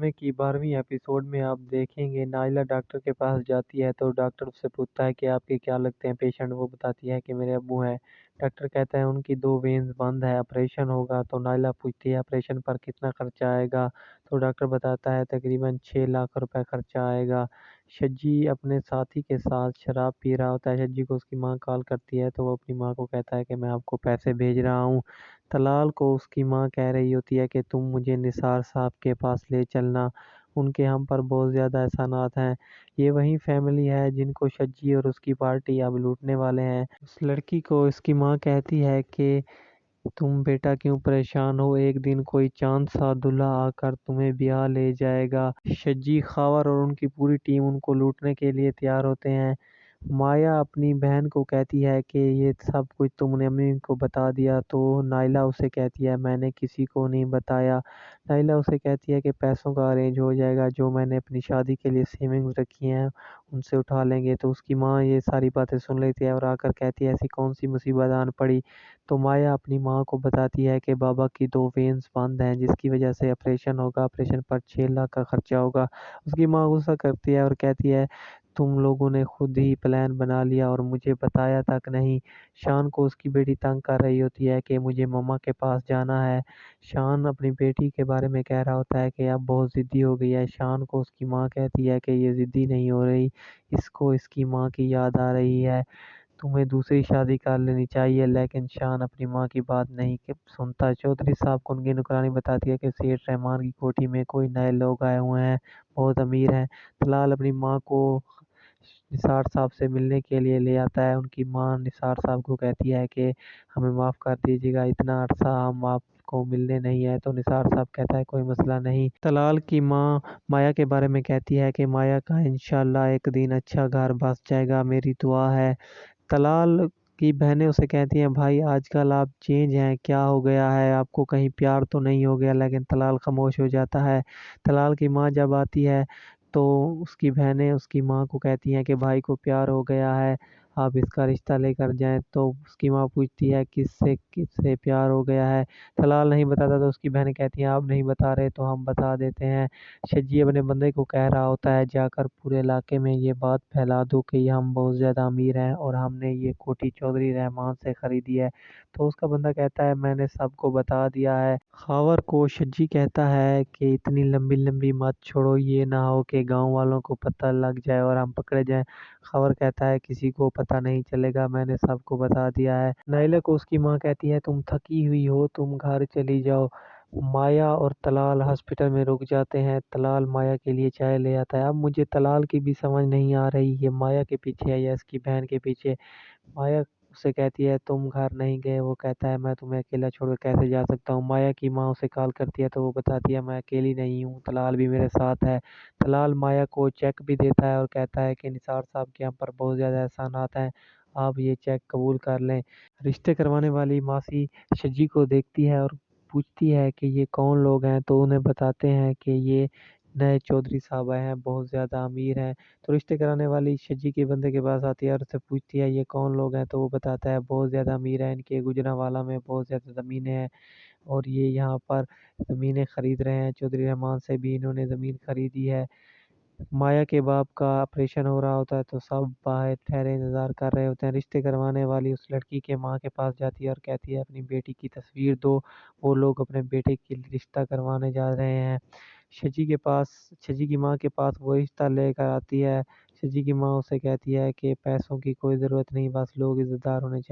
में की 12वीं एपिसोड में आप देखेंगे नाइला डॉक्टर के पास जाती है तो डॉक्टर उससे पूछता है कि आपके क्या लगते हैं पेशेंट। वो बताती है कि मेरे अब्बू हैं। डॉक्टर कहता है उनकी दो वेन्स बंद है, ऑपरेशन होगा। तो नाइला पूछती है ऑपरेशन पर कितना खर्चा आएगा। तो डॉक्टर बताता है तकरीबन 6 लाख रुपए खर्चा आएगा। शज्जी अपने साथी के साथ शराब पी रहा होता है। शज्जी को उसकी माँ कॉल करती है तो वो अपनी माँ को कहता है कि मैं आपको पैसे भेज रहा हूँ। तलाल को उसकी माँ कह रही होती है कि तुम मुझे निसार साहब के पास ले चलना, उनके हम पर बहुत ज़्यादा एहसानात हैं। ये वही फैमिली है जिनको शज्जी और उसकी पार्टी अब लूटने वाले हैं। उस लड़की को इसकी माँ कहती है कि तुम बेटा क्यों परेशान हो, एक दिन कोई चांद सा दूल्हा आकर तुम्हें ब्याह ले जाएगा। शज्जी खावर और उनकी पूरी टीम उनको लूटने के लिए तैयार होते हैं। माया अपनी बहन को कहती है कि ये सब कुछ तुमने अम्मी को बता दिया। तो नाइला उसे कहती है मैंने किसी को नहीं बताया। नाइला उसे कहती है कि पैसों का अरेंज हो जाएगा, जो मैंने अपनी शादी के लिए सेविंग्स रखी हैं उनसे उठा लेंगे। तो उसकी माँ ये सारी बातें सुन लेती है और आकर कहती है ऐसी कौन सी मुसीबत आन पड़ी। तो माया अपनी माँ को बताती है कि बाबा की दो वेन्स बंद हैं जिसकी वजह से ऑपरेशन होगा, ऑपरेशन पर 6 लाख का खर्चा होगा। उसकी माँ गुस्सा करती है और कहती है तुम लोगों ने खुद ही प्लान बना लिया और मुझे बताया तक नहीं। शान को उसकी बेटी तंग कर रही होती है कि मुझे मम्मा के पास जाना है। शान अपनी बेटी के बारे में कह रहा होता है कि अब बहुत ज़िद्दी हो गई है। शान को उसकी माँ कहती है कि ये ज़िद्दी नहीं हो रही, इसको इसकी माँ की याद आ रही है, तुम्हें दूसरी शादी कर लेनी चाहिए। लेकिन शान अपनी माँ की बात नहीं सुनता। चौधरी साहब को उनकी नुकरानी बताती है कि सेठ रहमान की कोठी में कोई नए लोग आए हुए हैं, बहुत अमीर हैं। तलाल अपनी माँ को निसार साहब से मिलने के लिए ले आता है। उनकी माँ निसार साहब को कहती है कि हमें माफ़ कर दीजिएगा, इतना अरसा हम आपको मिलने नहीं आए। तो निसार साहब कहता है कोई मसला नहीं। तलाल की माँ माया के बारे में कहती है कि माया का इंशाल्लाह एक दिन अच्छा घर बस जाएगा, मेरी दुआ है। तलाल की बहनें उसे कहती हैं भाई आजकल आप चेंज हैं, क्या हो गया है, आपको कहीं प्यार तो नहीं हो गया। लेकिन तलाल खामोश हो जाता है। तलाल की माँ जब आती है तो उसकी बहनें उसकी माँ को कहती हैं कि भाई को प्यार हो गया है, आप इसका रिश्ता लेकर जाएं। तो उसकी माँ पूछती है किससे किससे प्यार हो गया है। तलाल नहीं बताता तो उसकी बहनें कहती हैं आप नहीं बता रहे तो हम बता देते हैं। शज्जी अपने बंदे को कह रहा होता है जाकर पूरे इलाके में ये बात फैला दो कि हम बहुत ज़्यादा अमीर हैं और हमने ये कोठी चौधरी रहमान से खरीदी है। तो उसका बंदा कहता है मैंने सबको बता दिया है। खावर को शज्जी कहता है कि इतनी लंबी लंबी मत छोड़ो, ये ना हो कि गांव वालों को पता लग जाए और हम पकड़े जाएं। खावर कहता है किसी को पता नहीं चलेगा, मैंने सबको बता दिया है। नाइला को उसकी माँ कहती है तुम थकी हुई हो, तुम घर चली जाओ। माया और तलाल हॉस्पिटल में रुक जाते हैं। तलाल माया के लिए चाय ले आता है। अब मुझे तलाल की भी समझ नहीं आ रही ये माया के पीछे है या इसकी बहन के पीछे। माया उससे कहती है तुम घर नहीं गए। वो कहता है मैं तुम्हें अकेला छोड़कर कैसे जा सकता हूँ। माया की माँ उसे कॉल करती है तो वो बताती है मैं अकेली नहीं हूँ, तलाल भी मेरे साथ है। तलाल माया को चेक भी देता है और कहता है कि निसार साहब के हम पर बहुत ज़्यादा एहसानात हैं, आप ये चेक कबूल कर लें। रिश्ते करवाने वाली मासी शज्जी को देखती है और पूछती है कि ये कौन लोग हैं। तो उन्हें बताते हैं कि ये नए चौधरी साहब आए हैं, बहुत ज़्यादा अमीर हैं। तो रिश्ते कराने वाली शज्जी के बंदे के पास आती है और उससे पूछती है ये कौन लोग हैं। तो वो बताता है बहुत ज़्यादा अमीर हैं, इनके गुजरांवाला में बहुत ज़्यादा ज़मीनें हैं और ये यहाँ पर ज़मीनें खरीद रहे हैं। चौधरी रहमान से भी इन्होंने ज़मीन खरीदी है। माया के बाप का ऑपरेशन हो रहा होता है तो सब बाहर ठहरे इंतज़ार कर रहे होते हैं। रिश्ते करवाने वाली उस लड़की के माँ के पास जाती है और कहती है अपनी बेटी की तस्वीर दो, वो लोग अपने बेटे की रिश्ता करवाने जा रहे हैं। शजी की माँ के पास वो रिश्ता लेकर आती है। शजी की माँ उसे कहती है कि पैसों की कोई ज़रूरत नहीं, बस लोग इज़्ज़तदार होने चाहिए।